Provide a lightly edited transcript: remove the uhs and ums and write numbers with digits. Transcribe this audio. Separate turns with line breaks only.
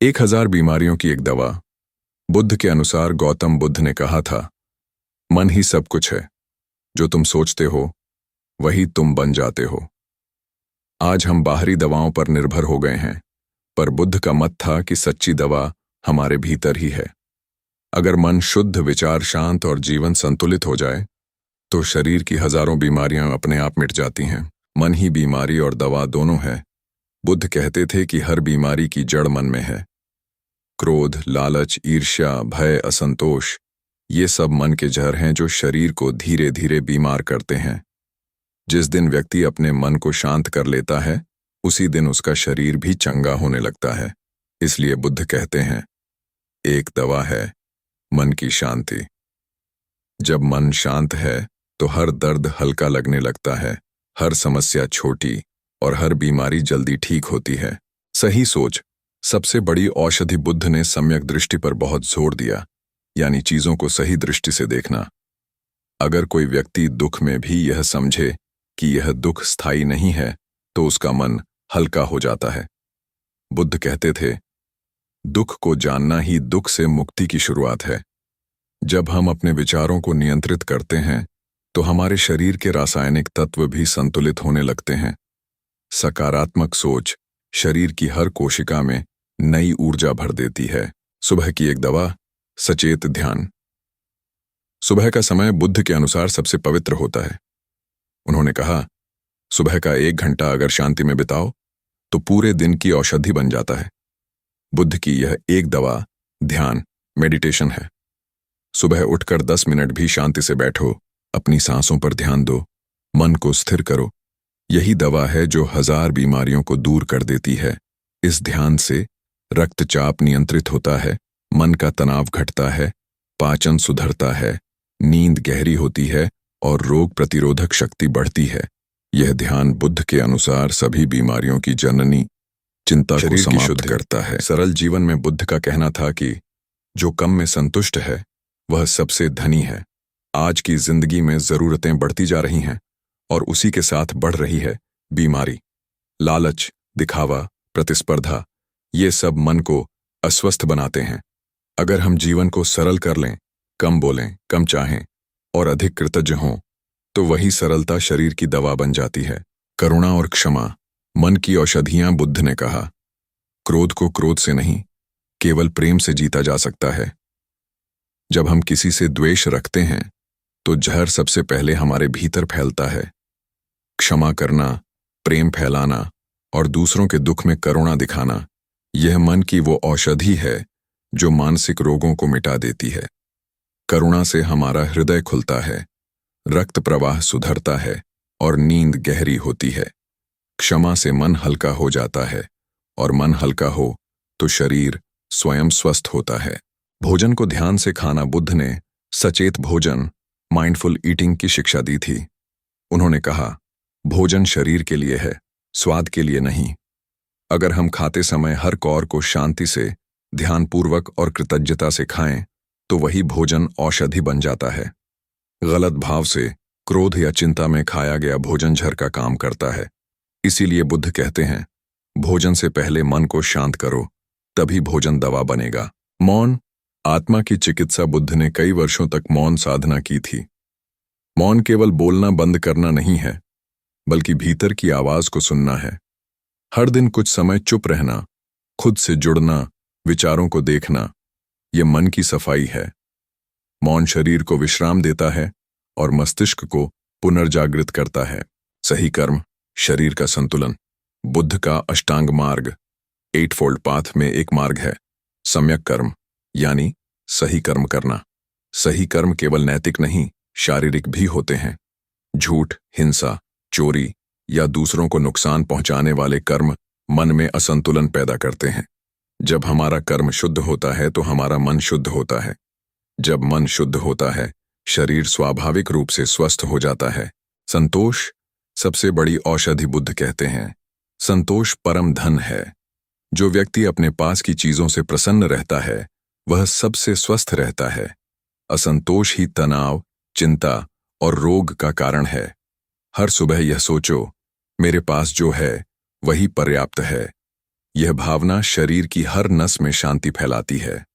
1000 बीमारियों की एक दवा। बुद्ध के अनुसार गौतम बुद्ध ने कहा था, मन ही सब कुछ है। जो तुम सोचते हो वही तुम बन जाते हो। आज हम बाहरी दवाओं पर निर्भर हो गए हैं, पर बुद्ध का मत था कि सच्ची दवा हमारे भीतर ही है। अगर मन शुद्ध, विचार शांत और जीवन संतुलित हो जाए तो शरीर की हजारों बीमारियां अपने आप मिट जाती हैं। मन ही बीमारी और दवा दोनों है। बुद्ध कहते थे कि हर बीमारी की जड़ मन में है। क्रोध, लालच, ईर्ष्या, भय, असंतोष, ये सब मन के जहर हैं जो शरीर को धीरे धीरे बीमार करते हैं। जिस दिन व्यक्ति अपने मन को शांत कर लेता है, उसी दिन उसका शरीर भी चंगा होने लगता है। इसलिए बुद्ध कहते हैं, एक दवा है मन की शांति। जब मन शांत है तो हर दर्द हल्का लगने लगता है, हर समस्या छोटी और हर बीमारी जल्दी ठीक होती है। सही सोच सबसे बड़ी औषधि। बुद्ध ने सम्यक दृष्टि पर बहुत जोर दिया, यानी चीजों को सही दृष्टि से देखना। अगर कोई व्यक्ति दुख में भी यह समझे कि यह दुख स्थायी नहीं है, तो उसका मन हल्का हो जाता है। बुद्ध कहते थे, दुख को जानना ही दुख से मुक्ति की शुरुआत है। जब हम अपने विचारों को नियंत्रित करते हैं तो हमारे शरीर के रासायनिक तत्व भी संतुलित होने लगते हैं। सकारात्मक सोच शरीर की हर कोशिका में नई ऊर्जा भर देती है। सुबह की एक दवा, सचेत ध्यान। सुबह का समय बुद्ध के अनुसार सबसे पवित्र होता है। उन्होंने कहा, सुबह का 1 घंटा अगर शांति में बिताओ तो पूरे दिन की औषधि बन जाता है। बुद्ध की यह एक दवा ध्यान, मेडिटेशन है। सुबह उठकर 10 मिनट भी शांति से बैठो, अपनी सांसों पर ध्यान दो, मन को स्थिर करो। यही दवा है जो 1000 बीमारियों को दूर कर देती है। इस ध्यान से रक्तचाप नियंत्रित होता है, मन का तनाव घटता है, पाचन सुधरता है, नींद गहरी होती है और रोग प्रतिरोधक शक्ति बढ़ती है। यह ध्यान बुद्ध के अनुसार सभी बीमारियों की जननी चिंता को समाप्त करता है। सरल जीवन में बुद्ध का कहना था कि जो कम में संतुष्ट है वह सबसे धनी है। आज की जिंदगी में जरूरतें बढ़ती जा रही हैं और उसी के साथ बढ़ रही है बीमारी। लालच, दिखावा, प्रतिस्पर्धा, ये सब मन को अस्वस्थ बनाते हैं। अगर हम जीवन को सरल कर लें, कम बोलें, कम चाहें और अधिक कृतज्ञ हों, तो वही सरलता शरीर की दवा बन जाती है। करुणा और क्षमा मन की औषधियां। बुद्ध ने कहा, क्रोध को क्रोध से नहीं, केवल प्रेम से जीता जा सकता है। जब हम किसी से द्वेष रखते हैं तो जहर सबसे पहले हमारे भीतर फैलता है। क्षमा करना, प्रेम फैलाना और दूसरों के दुख में करुणा दिखाना, यह मन की वो औषधि है जो मानसिक रोगों को मिटा देती है। करुणा से हमारा हृदय खुलता है, रक्त प्रवाह सुधरता है और नींद गहरी होती है। क्षमा से मन हल्का हो जाता है और मन हल्का हो तो शरीर स्वयं स्वस्थ होता है। भोजन को ध्यान से खाना। बुद्ध ने सचेत भोजन, माइंडफुल ईटिंग की शिक्षा दी थी। उन्होंने कहा, भोजन शरीर के लिए है, स्वाद के लिए नहीं। अगर हम खाते समय हर कौर को शांति से, ध्यानपूर्वक और कृतज्ञता से खाएं, तो वही भोजन औषधि बन जाता है। गलत भाव से, क्रोध या चिंता में खाया गया भोजन जहर का काम करता है। इसीलिए बुद्ध कहते हैं, भोजन से पहले मन को शांत करो, तभी भोजन दवा बनेगा। मौन, आत्मा की चिकित्सा। बुद्ध ने कई वर्षों तक मौन साधना की थी। मौन केवल बोलना बंद करना नहीं है, बल्कि भीतर की आवाज को सुनना है। हर दिन कुछ समय चुप रहना, खुद से जुड़ना, विचारों को देखना, यह मन की सफाई है। मौन शरीर को विश्राम देता है और मस्तिष्क को पुनर्जागृत करता है। सही कर्म, शरीर का संतुलन। बुद्ध का अष्टांग मार्ग, 8फोल्ड पाथ में एक मार्ग है, सम्यक कर्म, यानी सही कर्म करना। सही कर्म केवल नैतिक नहीं, शारीरिक भी होते हैं। झूठ, हिंसा, चोरी या दूसरों को नुकसान पहुंचाने वाले कर्म मन में असंतुलन पैदा करते हैं। जब हमारा कर्म शुद्ध होता है तो हमारा मन शुद्ध होता है। जब मन शुद्ध होता है, शरीर स्वाभाविक रूप से स्वस्थ हो जाता है। संतोष सबसे बड़ी औषधि। बुद्ध कहते हैं, संतोष परम धन है। जो व्यक्ति अपने पास की चीजों से प्रसन्न रहता है, वह सबसे स्वस्थ रहता है। असंतोष ही तनाव, चिंता और रोग का कारण है। हर सुबह यह सोचो, मेरे पास जो है वही पर्याप्त है। यह भावना शरीर की हर नस में शांति फैलाती है।